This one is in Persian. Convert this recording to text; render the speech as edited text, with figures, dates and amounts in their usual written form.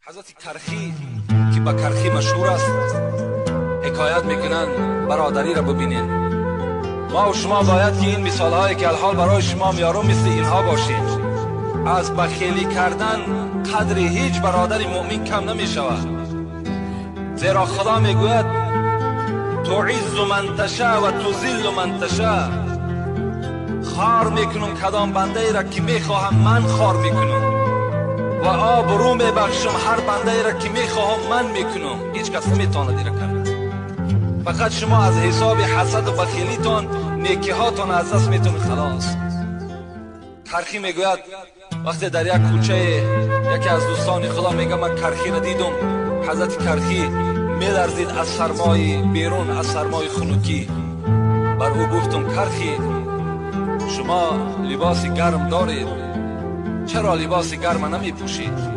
حضرت کرخی که با کرخی مشهور است حکایت میکنن برادری را ببینین. ما و شما باید که این مثال هایی که الحال برای شما میارم مثل اینها باشید. از بخیلی کردن قدر هیچ برادر مؤمن کم نمی شود، زیرا خدا میگوید تعز من تشاء و تذل من تشاء. خار میکنم کدام بنده ای را که میخواهم من خار میکنم و آبرو میبخشم هر بنده ای را که میخواهم من میکنم. هیچ کس نمیتواند این را کنه. فقط شما از حساب حسد و بخیلیتان نیکی هاتان از دست میتونید خلاص. کرخی میگوید وقتی در یک کوچه یکی از دوستان خدا میگه من کرخی را دیدم، حضرت کرخی میلرزید از سرمای بیرون، از سرمای خنکی. بر او گفتم کرخی شما لباس گرم دارید، چرا لباس گرم نمی پوشید؟